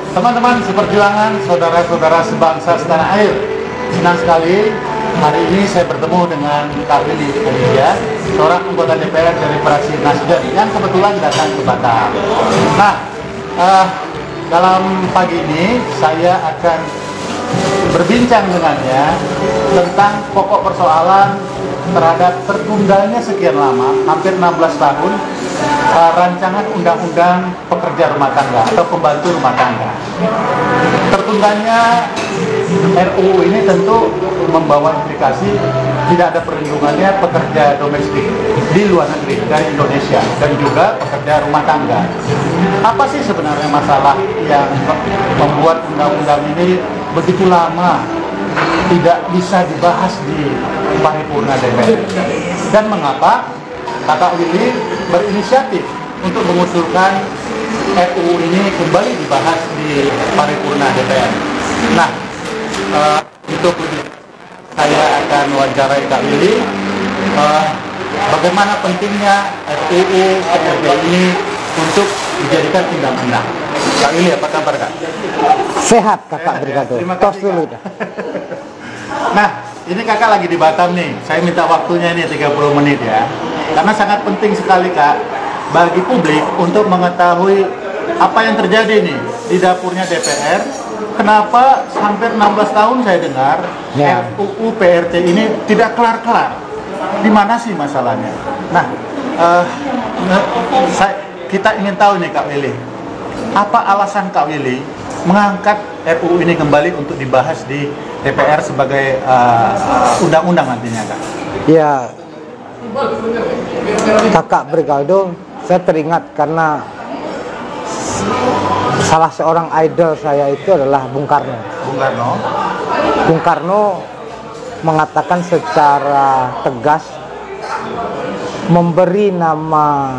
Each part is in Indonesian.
Teman-teman seperjuangan, saudara-saudara sebangsa setanah air, senang sekali hari ini saya bertemu dengan Kak Willy Aditya, seorang anggota DPR dari fraksi Nasdem yang kebetulan datang ke Batam. Nah, dalam pagi ini saya akan berbincang dengannya tentang pokok persoalan terhadap tertundanya sekian lama, hampir 16 tahun, rancangan undang-undang pekerja rumah tangga atau pembantu rumah tangga. Tertundanya RUU ini tentu membawa implikasi tidak ada perlindungannya pekerja domestik di luar negeri dari Indonesia dan juga pekerja rumah tangga. Apa sih sebenarnya masalah yang membuat undang-undang ini begitu lama tidak bisa dibahas di paripurna DPR? Dan mengapa Kakak Willy berinisiatif untuk mengusulkan RUU ini kembali dibahas di paripurna DPR? Nah, untuk saya akan wawancarai Kak Willy bagaimana pentingnya RUU pekerja ini untuk dijadikan undang-undang. Kak Willy, apa kabar Kak? Sehat Kakak Brigado. Tos dulu. Nah, ini Kakak lagi di Batam nih. Saya minta waktunya ini 30 menit ya. Karena sangat penting sekali Kak bagi publik untuk mengetahui apa yang terjadi nih di dapurnya DPR. Kenapa hampir 16 tahun saya dengar RUU PRT ini tidak kelar-kelar? Di mana sih masalahnya? Nah, kita ingin tahu nih Kak Willy, apa alasan Kak Willy mengangkat RUU ini kembali untuk dibahas di DPR sebagai undang-undang nantinya Kak? Ya, Kakak Brigaldo, saya teringat karena salah seorang idol saya itu adalah Bung Karno. Bung Karno mengatakan secara tegas, memberi nama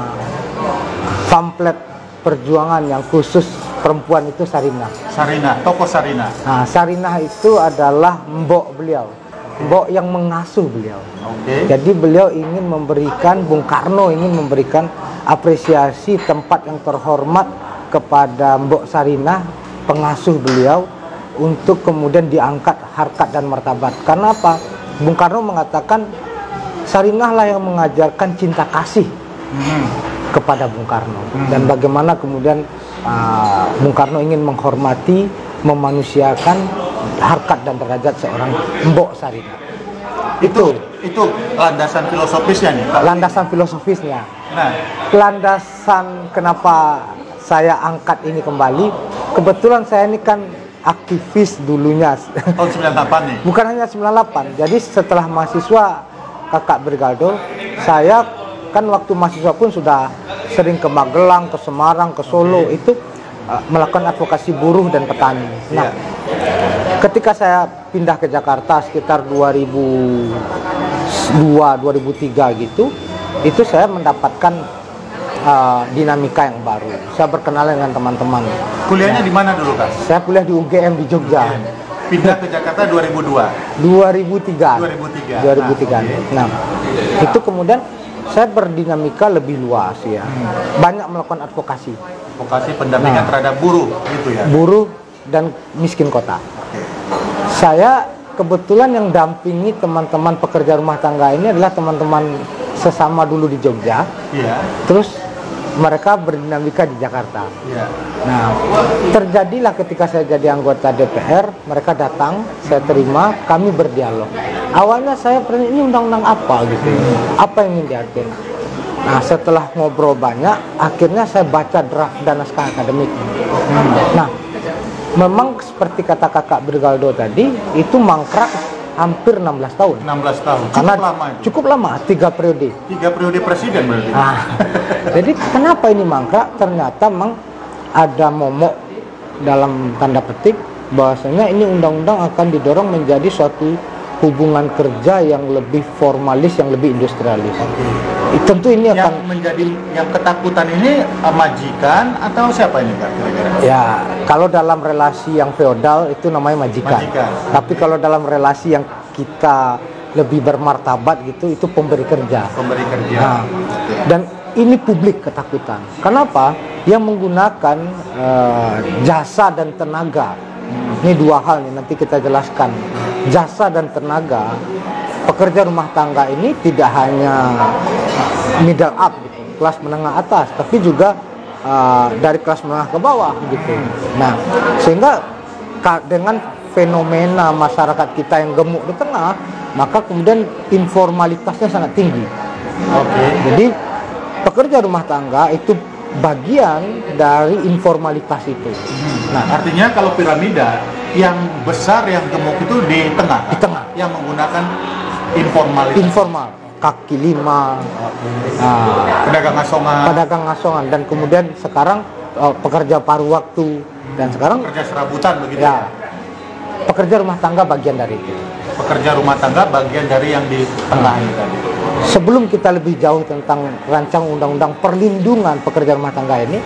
pamflet perjuangan yang khusus perempuan itu Sarinah. Tokoh Sarinah. Nah, Sarinah itu adalah mbok beliau, mbok yang mengasuh beliau. Jadi beliau ingin memberikan, Bung Karno ingin memberikan apresiasi tempat yang terhormat kepada Mbok Sarinah, pengasuh beliau, untuk kemudian diangkat harkat dan martabat. Karena apa? Bung Karno mengatakan Sarinah lah yang mengajarkan cinta kasih kepada Bung Karno, dan bagaimana kemudian Bung Karno ingin menghormati, memanusiakan harkat dan derajat seorang Mbok Sarinah. Itu landasan filosofisnya nih Pak. Landasan filosofisnya. Nah, landasan kenapa saya angkat ini kembali, kebetulan saya ini kan aktivis dulunya. Tahun 98 nih? Bukan hanya 98, jadi setelah mahasiswa Kakak Brigaldo, saya kan waktu mahasiswa pun sudah sering ke Magelang, ke Semarang, ke Solo, itu melakukan advokasi buruh dan petani. Nah, ketika saya pindah ke Jakarta sekitar 2002-2003 gitu, itu saya mendapatkan dinamika yang baru. Saya berkenalan dengan teman-teman. Kuliahnya di mana dulu Kak? Saya kuliah di UGM di Jogja. Pindah ke Jakarta 2002? 2003. 2003. Nah, itu kemudian saya berdinamika lebih luas ya. Banyak melakukan advokasi. Advokasi pendampingan terhadap buruh gitu ya? Buruh dan miskin kota. Saya kebetulan yang dampingi teman-teman pekerja rumah tangga ini adalah teman-teman sesama dulu di Jogja. Terus mereka berdinamika di Jakarta. Nah, terjadilah ketika saya jadi anggota DPR, mereka datang, saya terima, kami berdialog. Awalnya saya bertanya, ini undang-undang apa gitu, apa yang ingin diatur. Nah, setelah ngobrol banyak, akhirnya saya baca draft dan naskah akademik. Nah, memang seperti kata Kakak Brigaldo tadi, itu mangkrak hampir 16 tahun. 16 tahun. Karena cukup lama, 3 periode. 3 periode presiden berarti. Nah, jadi kenapa ini mangkrak? Ternyata memang ada momok dalam tanda petik bahwasanya ini undang-undang akan didorong menjadi suatu hubungan kerja yang lebih formalis, yang lebih industrialis. Tentu ini akan menjadi yang ketakutan ini majikan atau siapa ini Kak kira-kira? Ya, kalau dalam relasi yang feodal itu namanya majikan. Tapi kalau dalam relasi yang kita lebih bermartabat gitu, itu pemberi kerja. Pemberi kerja. Nah, dan ini publik ketakutan. Kenapa? Yang menggunakan jasa dan tenaga. Ini dua hal nih, nanti kita jelaskan. Jasa dan tenaga pekerja rumah tangga ini tidak hanya middle up, gitu, kelas menengah atas, tapi juga dari kelas menengah ke bawah, gitu. Nah, sehingga dengan fenomena masyarakat kita yang gemuk di tengah, maka kemudian informalitasnya sangat tinggi. Jadi pekerja rumah tangga itu bagian dari informalitas itu. Nah, artinya kalau piramida yang besar yang gemuk itu di tengah. Di tengah. Yang menggunakan informalitas. Informal, kaki lima, pedagang ngasongan, dan kemudian sekarang pekerja paruh waktu, dan sekarang pekerja serabutan begitu. Ya, pekerja rumah tangga bagian dari itu. Pekerja rumah tangga bagian dari yang di tengah ini tadi. Sebelum kita lebih jauh tentang rancang undang-undang perlindungan pekerja rumah tangga ini,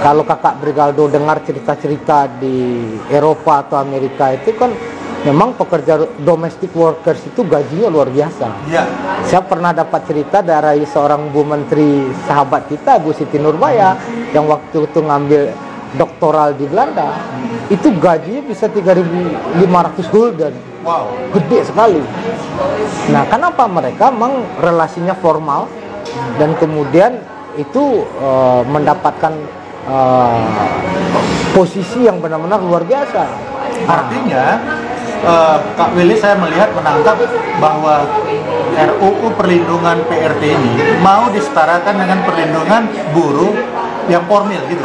kalau Kakak Brigaldo dengar cerita-cerita di Eropa atau Amerika itu kan memang pekerja domestic workers itu gajinya luar biasa. Iya. Saya pernah dapat cerita dari seorang Bu Menteri sahabat kita, Bu Siti Nurbaya, yang waktu itu ngambil doktoral di Belanda, itu gajinya bisa 3.500 gulden. Wow, gede sekali. Nah, kenapa mereka memang relasinya formal dan kemudian itu mendapatkan posisi yang benar-benar luar biasa. Artinya Kak Willy, saya melihat menangkap bahwa RUU perlindungan PRT ini mau disetarakan dengan perlindungan buruh yang formil gitu.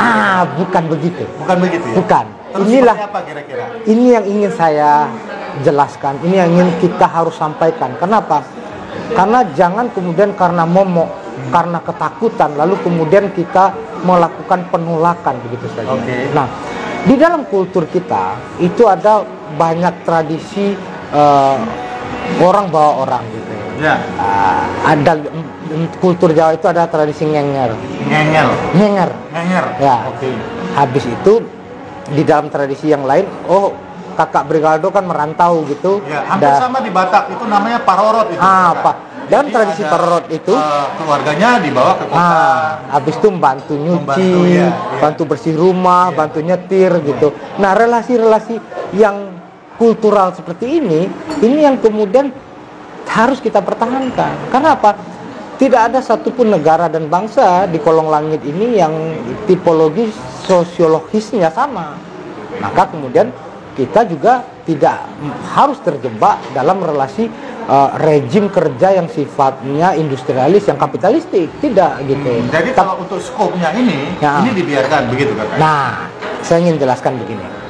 Bukan begitu. Bukan begitu ya? Bukan. Terus Inilah apa kira-kira? Ini yang ingin saya jelaskan. Ini yang ingin kita harus sampaikan. Kenapa? Karena jangan kemudian karena momok, karena ketakutan, lalu kemudian kita melakukan penolakan begitu saja. Nah, di dalam kultur kita itu ada banyak tradisi orang bawa orang gitu. Ya. Ada kultur Jawa itu ada tradisi ngenger. Ngenger. Ya. Habis itu di dalam tradisi yang lain, Kakak Brigaldo kan merantau gitu. Ya, hampir sama di Batak itu namanya parorot itu. Dan tradisi parorot itu keluarganya dibawa ke kota. Habis itu bantu nyuci, bantu bersih rumah, bantu nyetir gitu. Nah, relasi-relasi yang kultural seperti ini yang kemudian harus kita pertahankan. Karena apa? Tidak ada satupun negara dan bangsa di kolong langit ini yang tipologi sosiologisnya sama. Maka kemudian kita juga tidak harus terjebak dalam relasi rejim kerja yang sifatnya industrialis, yang kapitalistik. Tidak gitu. Jadi kalau untuk skopnya ini dibiarkan begitu kan? Nah, saya ingin jelaskan begini.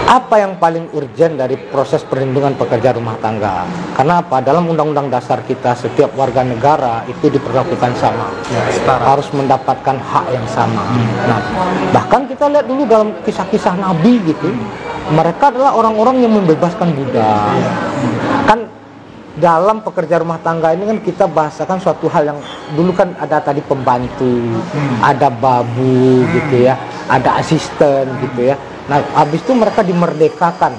Apa yang paling urgent dari proses perlindungan pekerja rumah tangga? Karena apa? Dalam undang-undang dasar kita, setiap warga negara itu diperlakukan sama, harus mendapatkan hak yang sama. Nah, bahkan kita lihat dulu dalam kisah-kisah Nabi gitu, mereka adalah orang-orang yang membebaskan budak. Kan dalam pekerja rumah tangga ini kan kita bahasakan suatu hal yang dulu kan ada tadi pembantu, ada babu gitu ya, ada asisten gitu ya. Nah, habis itu mereka dimerdekakan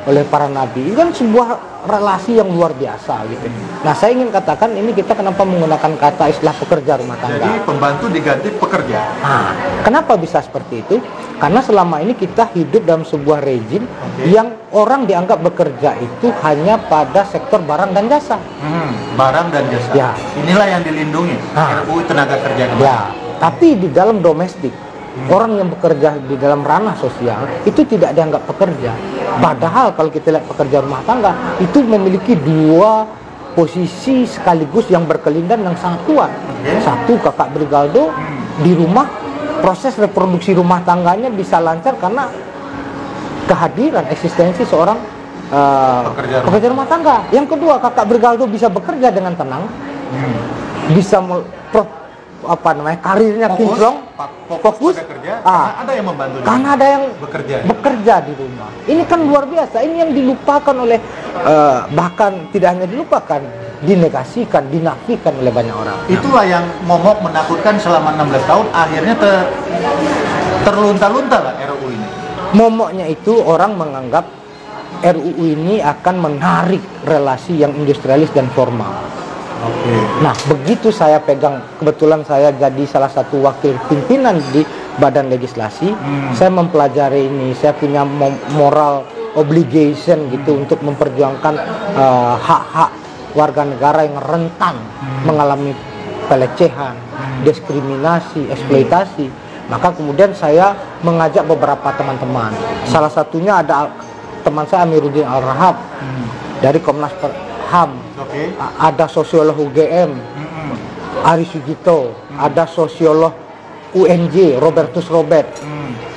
oleh para nabi. Ini kan sebuah relasi yang luar biasa gitu. Nah, saya ingin katakan ini kita kenapa menggunakan kata istilah pekerja rumah tangga. Jadi pembantu diganti pekerja. Kenapa bisa seperti itu? Karena selama ini kita hidup dalam sebuah rejim yang orang dianggap bekerja itu hanya pada sektor barang dan jasa. Barang dan jasa. Ya. Inilah yang dilindungi RUU tenaga kerja. Ya. Tapi di dalam domestik, orang yang bekerja di dalam ranah sosial itu tidak dianggap pekerja. Padahal kalau kita lihat pekerja rumah tangga itu memiliki dua posisi sekaligus yang berkelindan yang sangat kuat. Satu, Kakak Brigaldo di rumah, proses reproduksi rumah tangganya bisa lancar karena kehadiran eksistensi seorang pekerja rumah tangga. Yang kedua, Kakak Brigaldo bisa bekerja dengan tenang, bisa karirnya kinclong, fokus kerja, karena ada yang membantu, karena ada yang bekerja di rumah. Ini kan luar biasa. Ini yang dilupakan oleh bahkan tidak hanya dilupakan, dinegasikan, dinafikan oleh banyak orang. Itulah yang momok menakutkan selama 16 tahun, akhirnya terlunta-lunta lah RUU ini. Momoknya itu orang menganggap RUU ini akan menarik relasi yang industrialis dan formal. Oke. Nah, begitu saya pegang, kebetulan saya jadi salah satu wakil pimpinan di Badan Legislasi, saya mempelajari ini, saya punya moral obligation gitu untuk memperjuangkan hak-hak warga negara yang rentan mengalami pelecehan, diskriminasi, eksploitasi. Maka kemudian saya mengajak beberapa teman-teman. Salah satunya ada teman saya Amiruddin Al-Rahab dari Komnas HAM. Ada sosiolog UGM Ari Sugito, ada sosiolog UNJ Robertus Robert,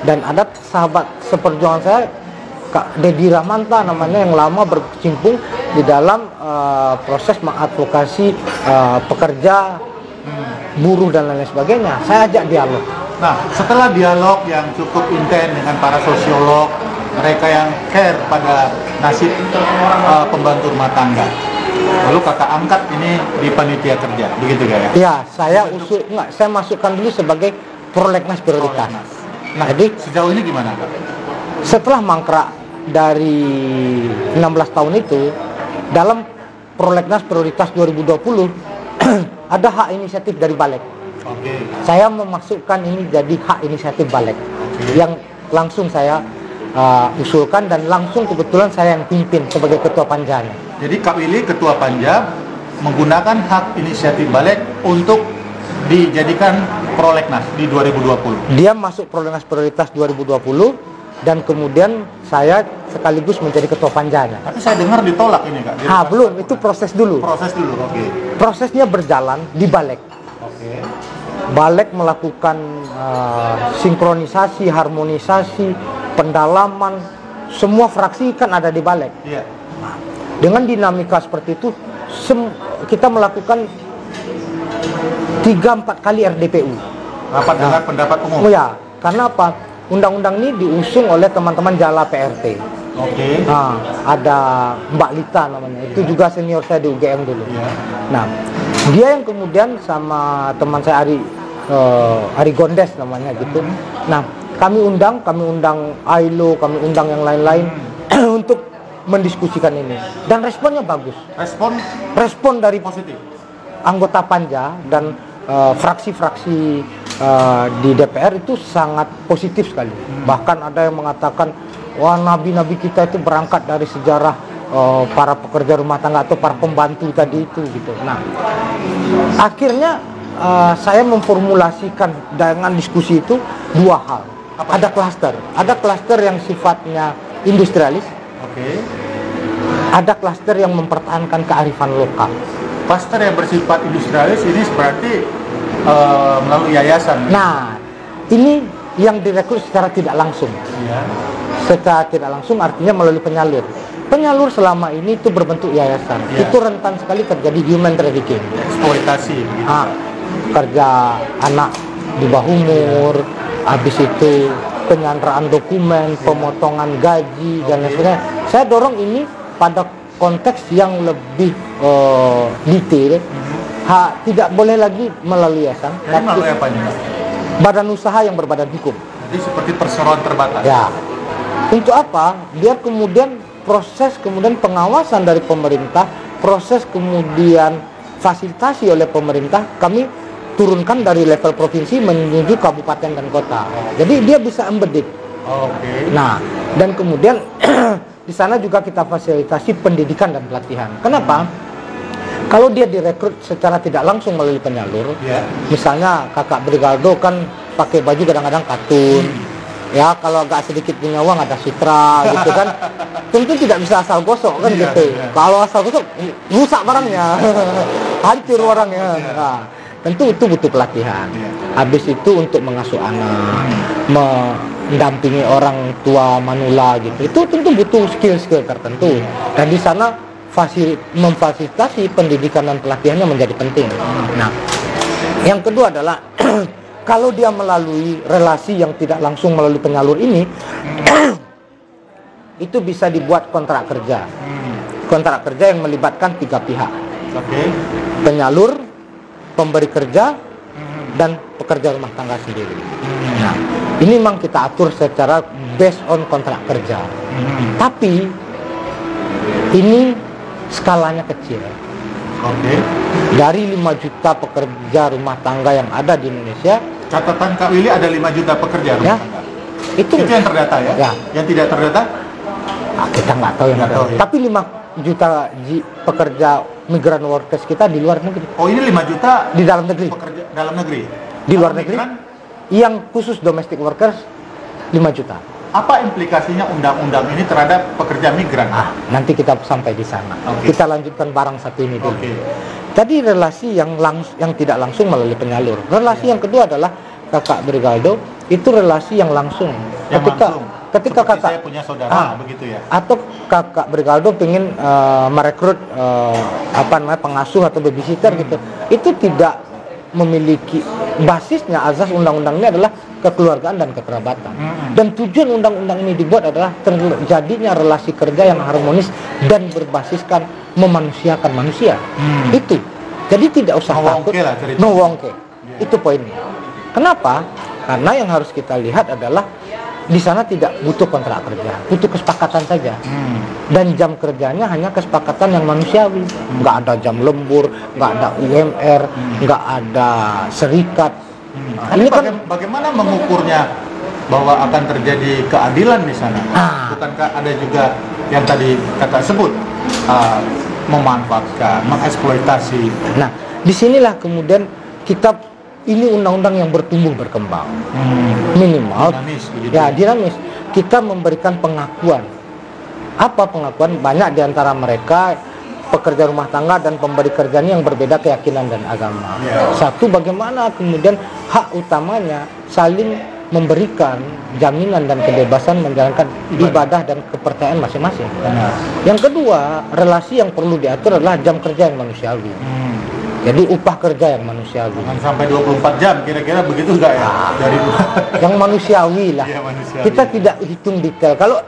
dan ada sahabat seperjuangan saya Kak Dedi Rahmanta namanya, yang lama berkecimpung di dalam proses mengadvokasi pekerja, buruh dan lain sebagainya. Saya ajak dialog. Nah, setelah dialog yang cukup intens dengan para sosiolog, mereka yang care pada nasib pembantu rumah tangga, lalu kakak angkat ini di panitia kerja, begitu gak ya? Ya, saya saya masukkan dulu sebagai prolegnas prioritas. Nah, jadi sejauh ini gimana, Kak? Setelah mangkrak dari 16 tahun itu, dalam prolegnas prioritas 2020 ada hak inisiatif dari Balek. Saya memasukkan ini jadi hak inisiatif Balek, yang langsung saya usulkan, dan langsung kebetulan saya yang pimpin sebagai ketua panjanya. Jadi Kak Willy, ketua panja, menggunakan hak inisiatif Balek untuk dijadikan prolegnas di 2020. Dia masuk prolegnas prioritas 2020, dan kemudian saya sekaligus menjadi ketua panjanya. Tapi saya dengar ditolak ini, Kak. Belum, itu proses dulu. Proses dulu, oke. Prosesnya berjalan di Balek. Oke. Balek melakukan sinkronisasi, harmonisasi, pendalaman. Semua fraksi kan ada di Balek. Iya. Nah, dengan dinamika seperti itu, kita melakukan 3-4 kali RDPU. Rapat dengan pendapat umum. Oh ya, karena apa? Undang-undang ini diusung oleh teman-teman Jala PRT. Oke. Nah, ada Mbak Lita namanya, itu juga senior saya di UGM dulu. Iya. Nah, dia yang kemudian sama teman saya Ari Gondes namanya gitu. Nah, kami undang Ailo, kami undang yang lain-lain untuk mendiskusikan ini, dan responnya bagus. Respon dari positif anggota panja dan fraksi-fraksi di DPR itu sangat positif sekali. Bahkan ada yang mengatakan, wah, nabi-nabi kita itu berangkat dari sejarah para pekerja rumah tangga atau para pembantu tadi itu gitu. Nah, akhirnya saya memformulasikan dengan diskusi itu dua hal. Ada klaster yang sifatnya industrialis. Oke. Ada klaster yang mempertahankan kearifan lokal. Klaster yang bersifat industrialis ini berarti melalui yayasan. Nah, ini yang direkrut secara tidak langsung. Iya. Secara tidak langsung artinya melalui penyalur. Penyalur selama ini itu berbentuk yayasan. Iya. Itu rentan sekali terjadi human trafficking. Eksploitasi. Gitu. Kerja anak di bawah umur, habis itu penyanderaan dokumen, pemotongan gaji, dan lain sebagainya. Saya dorong ini pada konteks yang lebih detail. Tidak boleh lagi melalui yayasan, tapi melalui apa nih? Badan usaha yang berbadan hukum. Jadi seperti perseroan terbatas. Ya. Untuk apa? Biar kemudian proses pengawasan dari pemerintah, proses kemudian fasilitasi oleh pemerintah, kami turunkan dari level provinsi menuju kabupaten dan kota. Jadi dia bisa embedded. Oke. Nah, dan kemudian di sana juga kita fasilitasi pendidikan dan pelatihan. Kenapa? Kalau dia direkrut secara tidak langsung melalui penyalur, misalnya kakak Brigaldo kan pakai baju kadang-kadang katun, ya kalau agak sedikit punya uang ada sutra gitu kan, tentu tidak bisa asal gosok kan gitu. Kalau asal gosok rusak barangnya, hancur barangnya. Nah, tentu itu butuh pelatihan. Habis itu untuk mengasuh anak, mendampingi orang tua manula gitu, itu tentu butuh skill-skill tertentu. Dan di sana memfasilitasi pendidikan dan pelatihannya menjadi penting. Nah, yang kedua adalah kalau dia melalui relasi yang tidak langsung melalui penyalur ini, itu bisa dibuat kontrak kerja. Kontrak kerja yang melibatkan 3 pihak. Penyalur, pemberi kerja, dan pekerja rumah tangga sendiri. Nah, ini memang kita atur secara based on kontrak kerja. Tapi ini skalanya kecil. Dari 5 juta pekerja rumah tangga yang ada di Indonesia, catatan Kak Willy ada 5 juta pekerja rumah ya, tangga. itu yang terdata ya? Ya. Yang tidak terdata? Kita nggak tahu yang ada. Ya. Tapi 5 juta pekerja migran workers kita di luar negeri. Oh, ini 5 juta di dalam negeri. Pekerja dalam negeri. Di luar negeri. Migran? Yang khusus domestic workers 5 juta. Apa implikasinya undang-undang ini terhadap pekerja migran? Nanti kita sampai di sana. Okay. Kita lanjutkan barang satu ini dulu. Okay. Tadi relasi yang tidak langsung melalui penyalur. Relasi yang kedua adalah Kakak Bergaldo, itu relasi yang langsung. Yang Ketika seperti kakak saya punya saudara begitu ya. Atau Kakak Bergaldo pengen merekrut pengasuh atau babysitter gitu. Itu tidak memiliki basisnya, azas undang-undang ini adalah kekeluargaan dan kekerabatan. Dan tujuan undang-undang ini dibuat adalah terjadinya relasi kerja yang harmonis dan berbasiskan memanusiakan manusia. Itu. Jadi tidak usah takut. No wongke. Itu poinnya. Kenapa? Karena yang harus kita lihat adalah di sana tidak butuh kontrak kerja, butuh kesepakatan saja. Dan jam kerjanya hanya kesepakatan yang manusiawi. Nggak ada jam lembur, nggak ada UMR, nggak ada serikat. Ini kan bagaimana mengukurnya bahwa akan terjadi keadilan di sana? Bukankah ada juga yang tadi kakak sebut memanfaatkan, mengeksploitasi? Nah, disinilah kemudian ini undang-undang yang bertumbuh berkembang, minimal dinamis, dinamis. Kita memberikan pengakuan. Apa pengakuan? Banyak diantara mereka pekerja rumah tangga dan pemberi kerjanya yang berbeda keyakinan dan agama. Satu, bagaimana kemudian hak utamanya saling memberikan jaminan dan kebebasan menjalankan ibadah dan kepercayaan masing-masing. Yang kedua, relasi yang perlu diatur adalah jam kerja yang manusiawi. Jadi upah kerja yang manusiawi. Jangan sampai 24 jam, kira-kira begitu enggak ya? Dari yang manusiawi lah. Ya, manusiawi. Kita tidak hitung detail. Kalau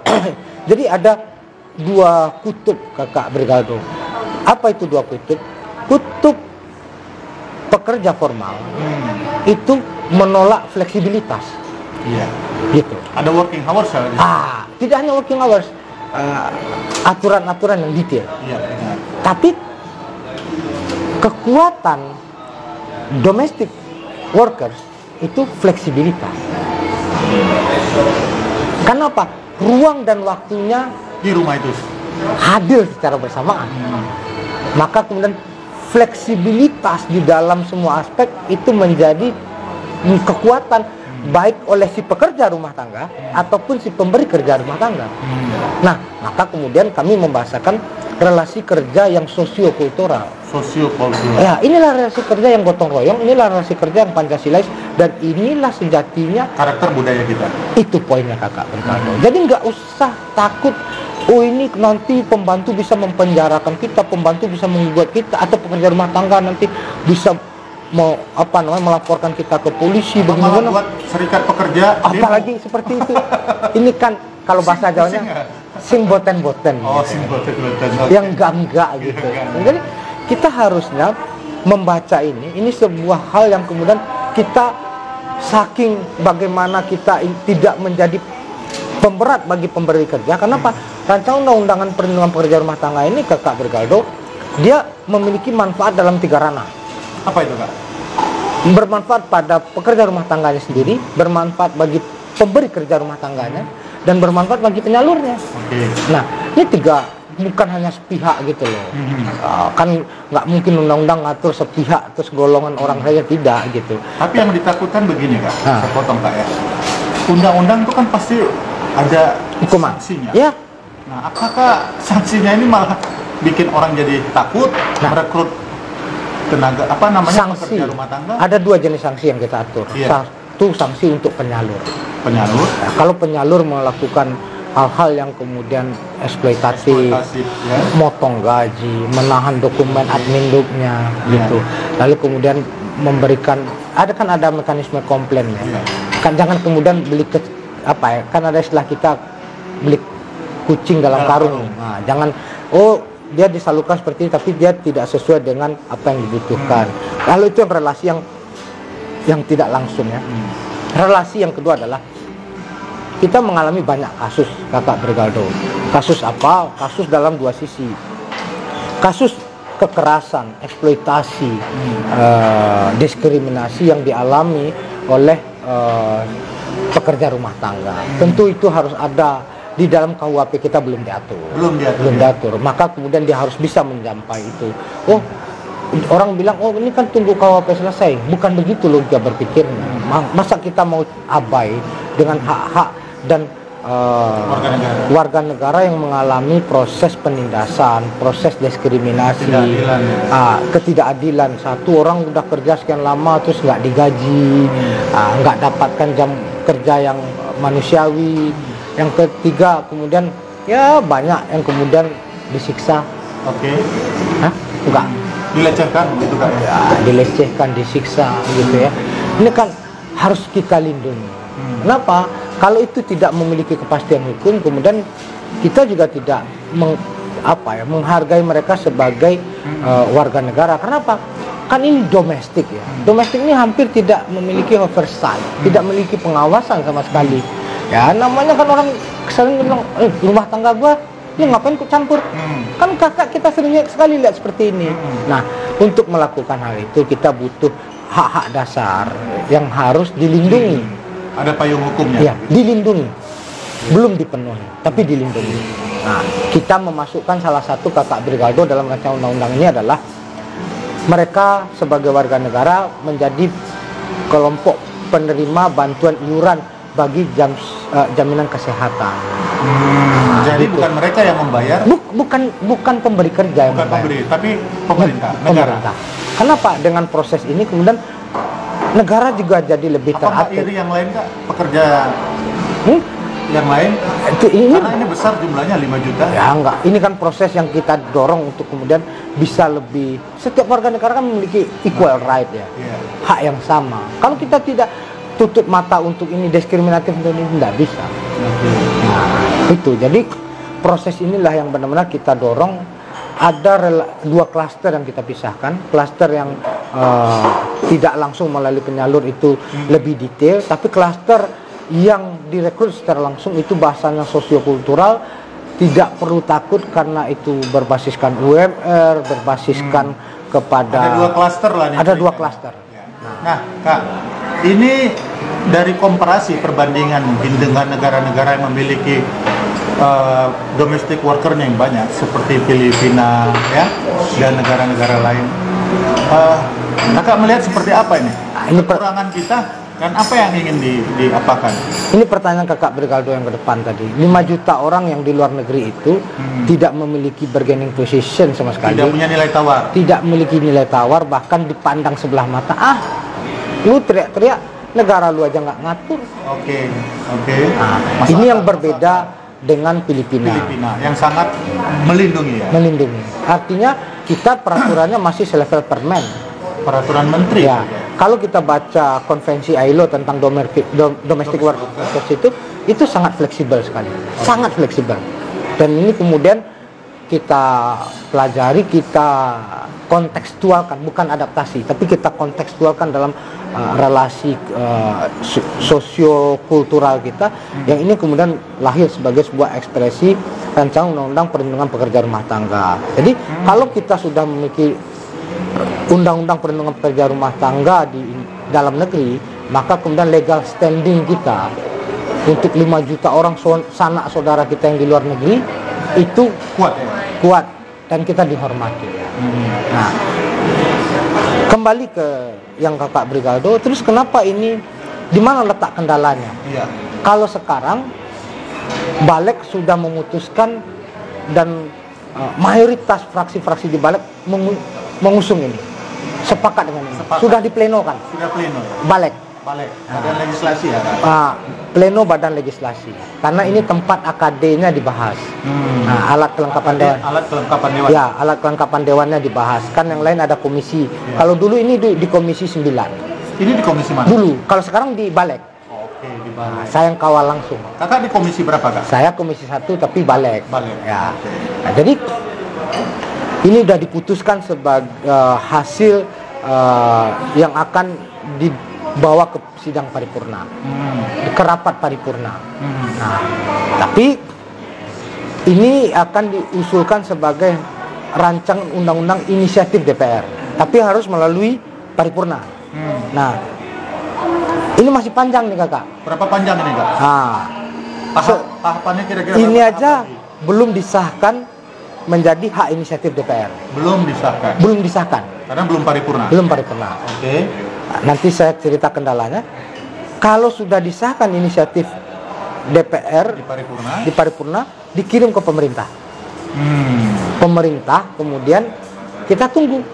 jadi ada 2 kutub Kakak Bergaldo. Apa itu 2 kutub? Kutub pekerja formal itu menolak fleksibilitas. Iya. Gitu. Ada working hours ya? Tidak hanya working hours, aturan-aturan yang detail. Iya, benar. Tapi kekuatan domestic workers itu fleksibilitas. Kenapa? Ruang dan waktunya Di rumah itu hadir secara bersamaan. Maka kemudian fleksibilitas di dalam semua aspek itu menjadi kekuatan baik oleh si pekerja rumah tangga ataupun si pemberi kerja rumah tangga. Nah, maka kemudian kami membahasakan relasi kerja yang sosiokultural. Ya, inilah relasi kerja yang gotong royong, inilah relasi kerja yang Pancasilais, dan inilah sejatinya karakter budaya kita. Itu poinnya Kakak Bergaldo. Jadi nggak usah takut. Oh, ini nanti pembantu bisa mempenjarakan kita, pembantu bisa membuat kita, atau pekerja rumah tangga nanti bisa melaporkan kita ke polisi. Bagaimana buat serikat pekerja? Apalagi seperti itu. Ini kan kalau bahasa Jawanya sing boten-boten. Sing boten-boten. Yang enggak gitu. Jadi kita harusnya membaca ini sebuah hal yang kemudian kita saking bagaimana kita tidak menjadi pemberat bagi pemberi kerja. Kenapa? Rancangan undang-undangan perlindungan pekerja rumah tangga ini, Kakak Bergaldo, dia memiliki manfaat dalam 3 ranah. Apa itu, Kak? Bermanfaat pada pekerja rumah tangganya sendiri, bermanfaat bagi pemberi kerja rumah tangganya, dan bermanfaat bagi penyalurnya. Nah, ini 3, bukan hanya sepihak gitu loh. Kan nggak mungkin undang-undang ngatur sepihak terus golongan orang saja, tidak gitu. Tapi yang ditakutkan begini, Kak, saya potong, Kak, ya. Undang-undang itu kan pasti ada hukuman, sanksinya. Ya. Nah, apakah sanksinya ini malah bikin orang jadi takut merekrut tenaga sanksi? Pekerja rumah tangga? Ada 2 jenis sanksi yang kita atur. Satu, sanksi untuk penyalur. Nah, kalau penyalur melakukan hal-hal yang kemudian eksploitatif, motong gaji, menahan dokumen admin-duknya, gitu. Lalu kemudian memberikan, ada mekanisme komplain ya. Kan jangan kemudian beli kan ada istilah kita beli kucing dalam karung. Nah, jangan dia disalurkan seperti ini tapi dia tidak sesuai dengan apa yang dibutuhkan. Lalu itu relasi yang tidak langsung ya. Relasi yang kedua adalah kita mengalami banyak kasus, Kakak Bergaldo. Kasus apa? Kasus dalam 2 sisi. Kasus kekerasan, eksploitasi, diskriminasi yang dialami oleh pekerja rumah tangga. Tentu itu harus ada di dalam KUHP kita belum diatur. Belum diatur. Maka kemudian dia harus bisa menjampai itu. Oh, orang bilang, oh ini kan tunggu KUHP selesai. Bukan begitu logika berpikirnya. Masa kita mau abai dengan hak-hak dan warga negara yang mengalami proses penindasan, proses diskriminasi, ketidakadilan. Satu orang udah kerja sekian lama terus nggak digaji, nggak dapatkan jam kerja yang manusiawi. Yang ketiga kemudian ya banyak yang kemudian disiksa. Oke. Enggak. Dilecehkan gitu kan? Ya, dilecehkan, disiksa gitu ya. Ini kan harus kita lindungi. Kenapa? Kalau itu tidak memiliki kepastian hukum, kemudian kita juga tidak menghargai mereka sebagai warga negara. Kenapa? Kan ini domestik ya. Domestik ini hampir tidak memiliki oversight, tidak memiliki pengawasan sama sekali. Ya namanya kan orang sering bilang, rumah tangga gua, lu ngapain ikut campur? Kan kakak kita sering sekali lihat seperti ini. Nah, untuk melakukan hal itu kita butuh hak-hak dasar yang harus dilindungi. Ada payung hukumnya. Ya, dilindungi. Belum dipenuhi, tapi dilindungi. Nah, kita memasukkan salah satu kakak Brigaldo dalam rancangan undang-undang ini adalah mereka sebagai warga negara menjadi kelompok penerima bantuan iuran bagi jaminan kesehatan. Jadi gitu. Bukan mereka yang membayar? Bukan pemberi kerja yang membayar. Pemberi, tapi pemerintah, negara. Kenapa dengan proses ini kemudian negara juga jadi lebih teratur? Apa iri yang lain Kak? Pekerja yang lain? Karena ini besar jumlahnya 5 juta. Ya enggak, ini kan proses yang kita dorong untuk kemudian bisa lebih. Setiap warga negara kan memiliki equal right ya, hak yang sama. Kalau kita tidak tutup mata untuk ini diskriminatif, untuk ini tidak bisa. Nah, itu jadi proses inilah yang benar-benar kita dorong. Ada dua klaster yang kita pisahkan. Klaster yang tidak langsung melalui penyalur itu lebih detail, tapi klaster yang direkrut secara langsung itu bahasanya sosiokultural, tidak perlu takut karena itu berbasiskan UMR, berbasiskan kepada. Ada dua klaster lah. Ada dua klaster. Nah, Kak, ini dari komparasi perbandingan mungkin dengan negara-negara yang memiliki domestic worker yang banyak seperti Filipina ya dan negara-negara lain. Kakak melihat seperti apa ini? Kekurangan kita dan apa yang ingin diapakan? Ini pertanyaan kakak Brigaldo yang ke depan tadi. 5 juta orang yang di luar negeri itu tidak memiliki bargaining position sama sekali. Tidak punya nilai tawar. Tidak memiliki nilai tawar, bahkan dipandang sebelah mata. Lu teriak-teriak, negara lu aja nggak ngatur. Oke. Nah, ini yang berbeda dengan Filipina yang sangat melindungi ya. Melindungi. Artinya kita peraturannya masih selevel permen. Peraturan menteri. Ya. Kalau kita baca konvensi ILO tentang domestic workers itu sangat fleksibel sekali. Sangat fleksibel. Dan ini kemudian kita pelajari, kita kontekstualkan, bukan adaptasi, tapi kita kontekstualkan dalam relasi sosiokultural kita, yang ini kemudian lahir sebagai sebuah ekspresi rancangan undang-undang perlindungan pekerja rumah tangga. Jadi kalau kita sudah memiliki undang-undang perlindungan pekerja rumah tangga di dalam negeri, maka kemudian legal standing kita untuk 5 juta orang sanak saudara kita yang di luar negeri itu kuat dan kita dihormati. Nah, kembali ke yang kakak Brigaldo, terus kenapa ini, di mana letak kendalanya? Kalau sekarang Balik sudah memutuskan dan mayoritas fraksi-fraksi di Balik mengusung ini, sepakat dengan ini, sudah diplenokan. Sudah pleno. Balik. Badan legislasi ya Kak? Pleno badan legislasi. Karena ini tempat AKD-nya dibahas. Nah, alat kelengkapan dewan. Ya, alat kelengkapan dewannya dibahas. Kan yang lain ada komisi. Kalau dulu ini di komisi 9. Ini di komisi mana? Dulu. Kalau sekarang di Balik. Oke, di Balik. Nah, saya yang kawal langsung. Kakak di komisi berapa Kak? Saya komisi 1 tapi Balik. Ya. Nah, jadi ini sudah diputuskan sebagai hasil yang akan dibawa ke sidang paripurna, ke rapat paripurna. Nah, tapi ini akan diusulkan sebagai rancang undang-undang inisiatif DPR, tapi harus melalui paripurna. Nah, ini masih panjang nih kakak. Berapa panjang ini kak? Nah, Tahapannya kira-kira ini berapa aja tahap lagi? belum disahkan menjadi hak inisiatif DPR. Belum disahkan. Belum disahkan. Karena belum paripurna. Belum paripurna. Oke. Nah, nanti saya cerita kendalanya. Kalau sudah disahkan inisiatif DPR Di paripurna. dikirim ke pemerintah. Pemerintah kemudian kita tunggu.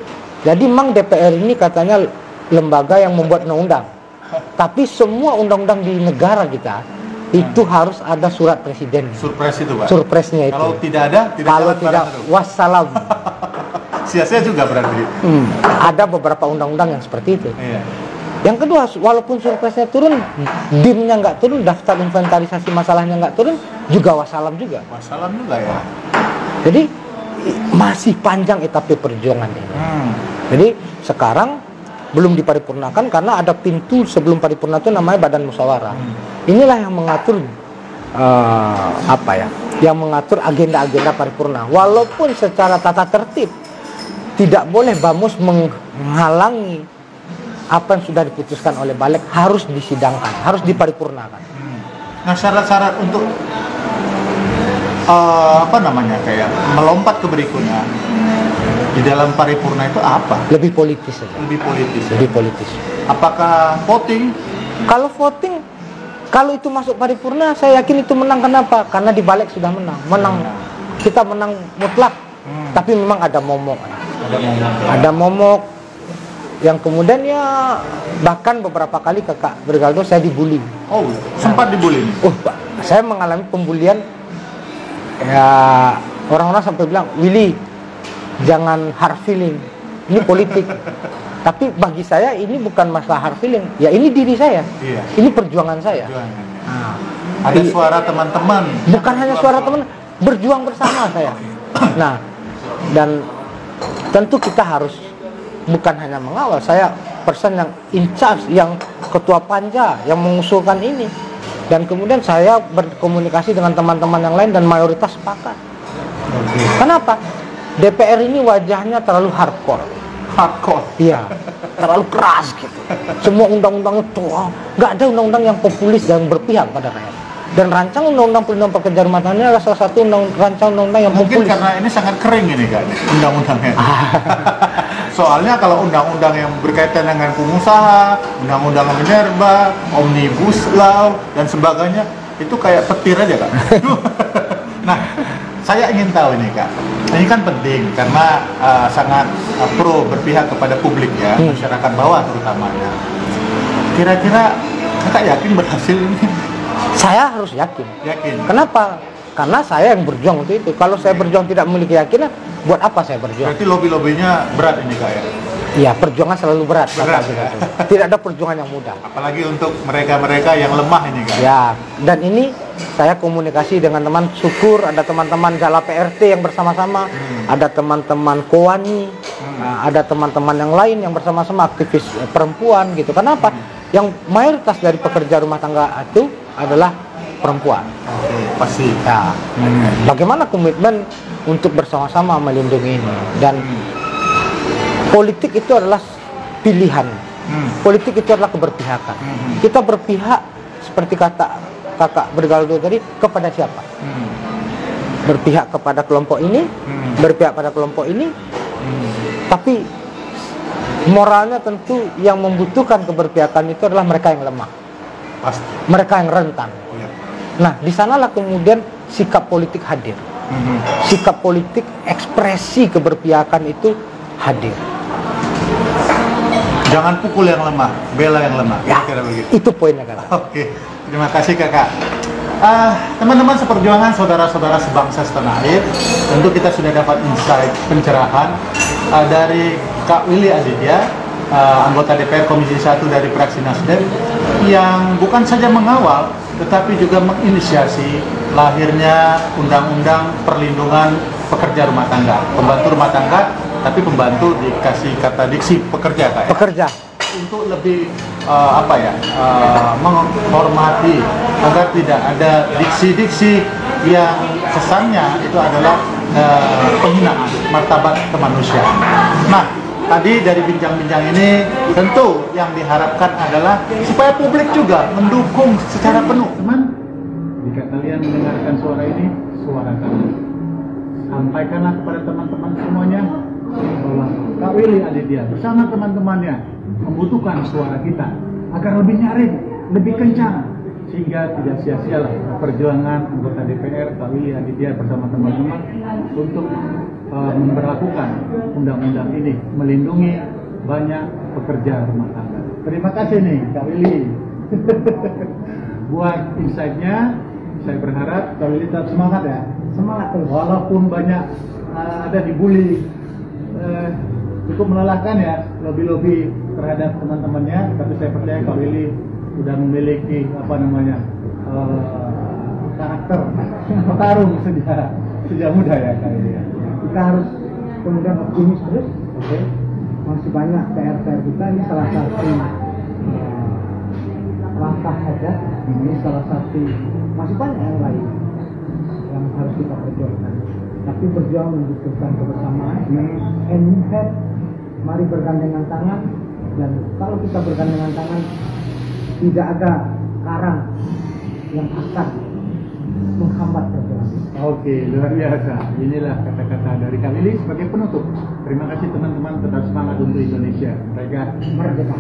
Jadi memang DPR ini katanya lembaga yang membuat undang-undang. Tapi semua undang-undang di negara kita itu harus ada surat presiden. Surprise itu pak. Surprise-nya itu. Kalau tidak ada, Kalau jalan tidak, barang itu. wassalam. Sia-sia juga berarti. Ada beberapa undang-undang yang seperti itu. Iya. Yang kedua, walaupun surprise-nya turun, DIM-nya nggak turun, daftar inventarisasi masalahnya nggak turun, juga wassalam juga. Wassalam juga ya. Jadi masih panjang etape perjuangan ini. Jadi sekarang belum diparipurnakan karena ada pintu sebelum paripurna itu namanya badan musyawarah. Inilah yang mengatur yang mengatur agenda-agenda paripurna. Walaupun secara tata tertib tidak boleh Bamus menghalangi apa yang sudah diputuskan oleh Balik, harus disidangkan, harus diparipurnakan. Nah, syarat-syarat untuk kayak melompat ke berikutnya di dalam paripurna itu apa? Lebih politis saja. Lebih politis. Lebih politis. Apakah voting? Kalau voting, kalau itu masuk paripurna, saya yakin itu menang. Kenapa? Karena di Balik sudah menang. Kita menang mutlak. Tapi memang ada momok. Ada momok yang kemudian ya bahkan beberapa kali kakak Bergaldo saya dibully. Oh, sempat dibully. Pak, saya mengalami pembulian. Ya, orang-orang sampai bilang, Willy, jangan hard feeling. Ini politik. Tapi bagi saya ini bukan masalah hard feeling. Ya ini diri saya. Iya. Ini perjuangan saya. Nah, ada suara teman-teman. Bukan hanya suara teman, berjuang bersama saya. Nah, dan tentu kita harus bukan hanya mengawal. Saya person yang in charge, yang ketua panja, yang mengusulkan ini. Dan kemudian saya berkomunikasi dengan teman-teman yang lain dan mayoritas sepakat. Kenapa? DPR ini wajahnya terlalu hardcore. Iya, terlalu keras gitu. Semua undang-undangnya tua. Nggak ada undang-undang yang populis dan berpihak pada rakyat. Dan rancang undang-undang perlindungan pekerja rumah tangga ini adalah salah satu rancang undang-undang yang mungkin populis. Karena ini sangat kering ini kan undang-undangnya. Soalnya kalau undang-undang yang berkaitan dengan pengusaha, undang-undang minerba, omnibus law dan sebagainya itu kayak petir aja kan. Nah, saya ingin tahu ini kak. Ini kan penting karena sangat pro berpihak kepada publik ya, masyarakat bawah terutamanya. Kira-kira kakak yakin berhasil ini? Saya harus yakin. Kenapa? Karena saya yang berjuang untuk itu. Kalau saya berjuang tidak memiliki keyakinan, buat apa saya berjuang? Berarti lobby-lobbynya berat ini kak ya? Iya, perjuangan selalu berat ya? Tidak ada perjuangan yang mudah. Apalagi untuk mereka-mereka yang lemah ini kak? Ya, dan ini saya komunikasi dengan teman syukur, ada teman-teman Jala PRT yang bersama-sama, ada teman-teman Kowani, ada teman-teman yang lain yang bersama-sama aktivis perempuan gitu. Kenapa? Yang mayoritas dari pekerja rumah tangga itu adalah perempuan. Pasti. Ya. Bagaimana komitmen untuk bersama-sama melindungi ini? Dan politik itu adalah pilihan. Politik itu adalah keberpihakan. Kita berpihak seperti kata kakak Bergaldo tadi, kepada siapa? Berpihak kepada kelompok ini, berpihak pada kelompok ini. Tapi moralnya tentu yang membutuhkan keberpihakan itu adalah mereka yang lemah. Pasti. Mereka yang rentan. Nah, di sanalah kemudian sikap politik hadir. Sikap politik, ekspresi keberpihakan itu hadir. Jangan pukul yang lemah, bela yang lemah. Ya, itu poinnya kakak. Oke, terima kasih kakak. Teman-teman seperjuangan, saudara-saudara sebangsa setanah air, tentu kita sudah dapat insight pencerahan dari Kak Willy Aditya, anggota DPR Komisi 1 dari fraksi Nasdem, yang bukan saja mengawal tetapi juga menginisiasi lahirnya Undang-Undang Perlindungan Pekerja Rumah Tangga, pembantu rumah tangga, tapi pembantu dikasih kata diksi pekerja kayak. Pekerja. Untuk lebih menghormati agar tidak ada diksi-diksi yang kesannya itu adalah penghinaan martabat kemanusiaan. Nah, tadi dari bincang-bincang ini tentu yang diharapkan adalah supaya publik juga mendukung secara penuh. Teman, jika kalian mendengarkan suara ini, suara kami, sampaikanlah kepada teman-teman semuanya bahwa Kak Willy Aditya bersama teman-temannya membutuhkan suara kita agar lebih nyaring, lebih kencang, sehingga tidak sia-sialah perjuangan anggota DPR Kak Willy Aditya bersama teman-teman untuk memberlakukan undang-undang ini, melindungi banyak pekerja rumah tangga. Terima kasih nih Kak Willy buat insight-nya. Saya berharap Kak Willy tetap semangat ya. Semangat terus. Walaupun banyak ada dibully, cukup melelahkan ya lobby-lobby terhadap teman-temannya, tapi saya percaya Kak Willy sudah memiliki karakter petarung sejak muda ya Kak Willy. Kita harus kemudian optimis terus. Oke. Masih banyak PR-PR kita, ini salah satu langkah saja. Ini salah satu, masih banyak yang lain yang harus kita perjuangkan. Tapi berjuang membutuhkan kebersamaan. And head, mari bergandengan tangan. Dan kalau kita bergandengan tangan, tidak ada karang yang akan menghambat perjuangan. Oke, luar biasa. Inilah kata-kata dari Kak Willy sebagai penutup. Terima kasih teman-teman, tetap semangat untuk Indonesia. Mereka merdeka.